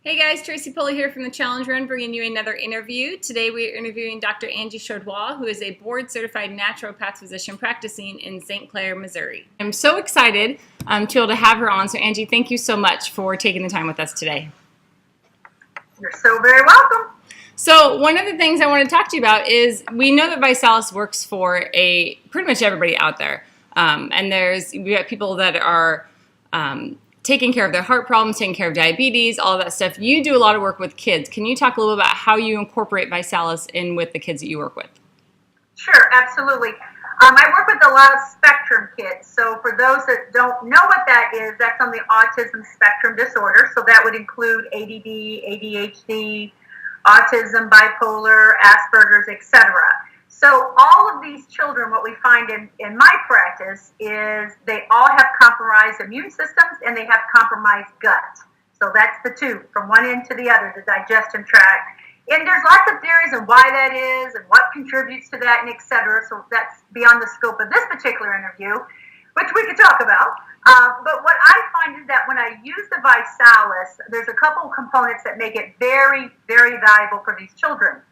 Hey guys, Tracy Pulley here from the Challenge Run, bringing you another interview. Today we are interviewing Dr. Angie Chaudoir, who is a board-certified naturopath physician practicing in St. Clair, Missouri. I'm so excited to be able to have her on. So Angie, thank you so much for taking the time with us today. You're so very welcome. So one of the things I want to talk to you about is we know that ViSalus works for pretty much everybody out there. And we have people that are taking care of their heart problems, taking care of diabetes, all of that stuff. You do a lot of work with kids. Can you talk a little about how you incorporate ViSalus in with the kids that you work with? Sure, absolutely. I work with a lot of spectrum kids. So for those that don't know what that is, that's on the autism spectrum disorder. So that would include ADD, ADHD, autism, bipolar, Asperger's, etc. So all of these children, what we find in my practice is they all have compromised immune systems and they have compromised gut. So that's the two, from one end to the other, the digestive tract. And there's lots of theories on why that is and what contributes to that and et cetera. So that's beyond the scope of this particular interview, which we could talk about. But what I find is that when I use the ViSalus, there's a couple of components that make it very, very valuable for these children.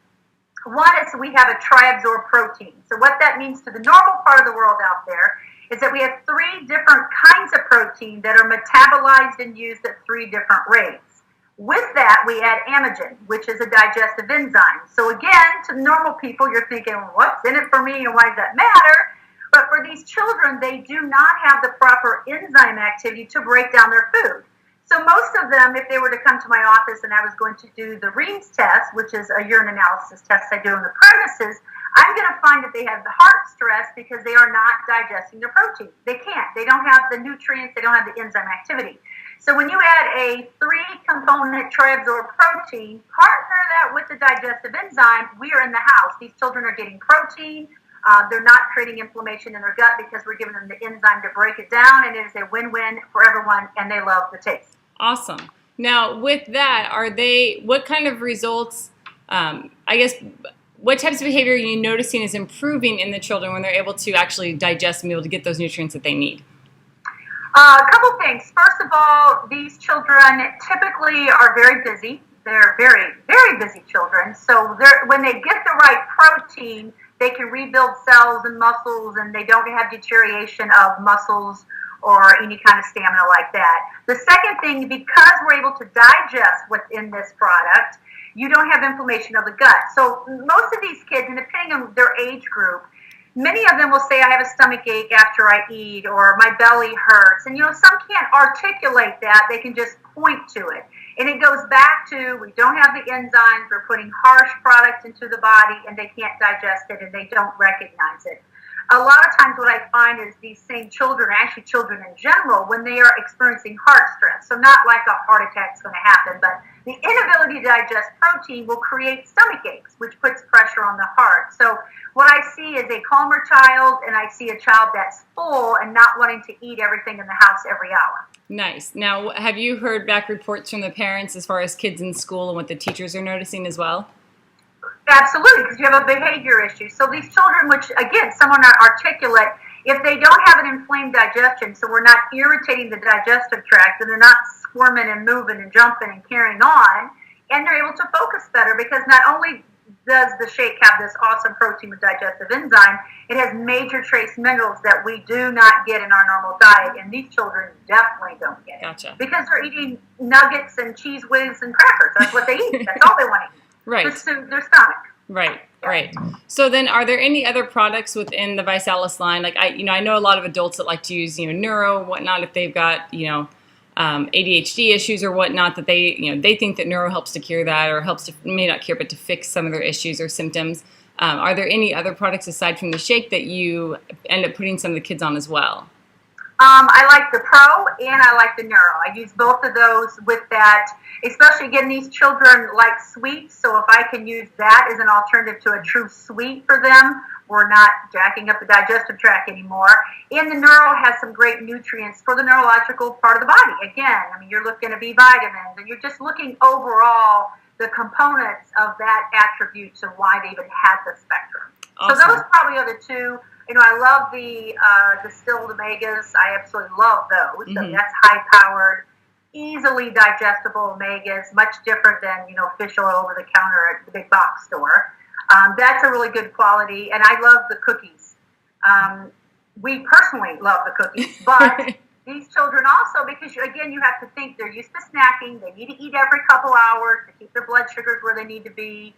One is we have a triabsorb protein. So what that means to the normal part of the world out there is that we have three different kinds of protein that are metabolized and used at three different rates. With that, we add amigen, which is a digestive enzyme. So again, to normal people, you're thinking, well, what's in it for me and why does that matter? But for these children, they do not have the proper enzyme activity to break down their food. So most of them, if they were to come to my office and I was going to do the Reams test, which is a urine analysis test I do on the premises, I'm going to find that they have the heart stress because they are not digesting their protein. They can't. They don't have the nutrients. They don't have the enzyme activity. So when you add a 3-component triabsorb protein, partner that with the digestive enzyme, we are in the house. These children are getting protein. They're not creating inflammation in their gut because we're giving them the enzyme to break it down, and it is a win-win for everyone, and they love the taste. Awesome. Now, with that, what kind of results, what types of behavior are you noticing is improving in the children when they're able to actually digest and be able to get those nutrients that they need? A couple things. First of all, these children typically are very busy. They're very, very busy children. So when they get the right protein, they can rebuild cells and muscles, and they don't have deterioration of muscles or any kind of stamina like that. The second thing, because we're able to digest within this product, you don't have inflammation of the gut. So most of these kids, and depending on their age group, many of them will say, I have a stomach ache after I eat, or my belly hurts. And, some can't articulate that. They can just point to it. And it goes back to, we don't have the enzymes, we're putting harsh products into the body, and they can't digest it, and they don't recognize it. A lot of times what I find is these same children, actually children in general, when they are experiencing heart stress, so not like a heart attack is going to happen, but the inability to digest protein will create stomach aches, which puts pressure on the heart. So what I see is a calmer child, and I see a child that's full and not wanting to eat everything in the house every hour. Nice. Now, have you heard back reports from the parents as far as kids in school and what the teachers are noticing as well? Absolutely, because you have a behavior issue. So these children, which, again, some are not articulate, if they don't have an inflamed digestion, so we're not irritating the digestive tract, and they're not squirming and moving and jumping and carrying on, and they're able to focus better because not only does the shake have this awesome protein with digestive enzyme, it has major trace minerals that we do not get in our normal diet, and these children definitely don't get it. Gotcha. Because they're eating nuggets and cheese whiz and crackers. That's what they eat. That's all they want to eat. Right. Just to their stomach. Right, right. So then are there any other products within the ViSalus line? Like I know a lot of adults that like to use, neuro, whatnot, if they've got, ADHD issues or whatnot, that they think that neuro helps to cure that, or helps to, may not cure, but to fix some of their issues or symptoms. Are there any other products aside from the shake that you end up putting some of the kids on as well? I like the Pro and I like the Neuro. I use both of those with that, especially again, these children like sweets. So if I can use that as an alternative to a true sweet for them, we're not jacking up the digestive tract anymore. And the Neuro has some great nutrients for the neurological part of the body. Again, you're looking at B vitamins, and you're just looking overall the components of that attribute to why they even have the spectrum. Awesome. So those probably are the two. I love the distilled omegas. I absolutely love those. Mm-hmm. So that's high-powered. easily digestible omegas, much different than, you know, fish oil over the counter at the big box store. That's a really good quality, and I love the cookies. We personally love the cookies, but these children also, because again, you have to think they're used to snacking. They need to eat every couple hours to keep their blood sugars where they need to be.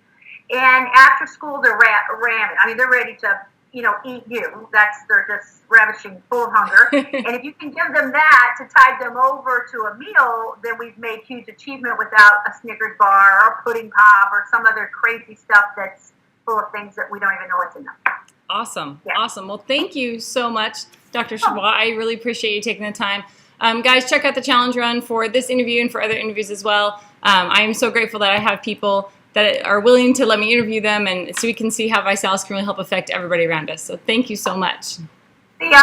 And after school, they're ramming. I mean, they're ready to, you know, eat you. They're just ravishing, full of hunger. And if you can give them that to tide them over to a meal, then we've made huge achievement without a Snickers bar or pudding pop or some other crazy stuff that's full of things that we don't even know what's in them. Awesome. Yeah. Awesome. Well, thank you so much, Dr. Chaudoir. I really appreciate you taking the time. Guys, check out the challenge run for this interview and for other interviews as well. I am so grateful that I have people that are willing to let me interview them, and so we can see how ViSalus can really help affect everybody around us. So thank you so much. See ya.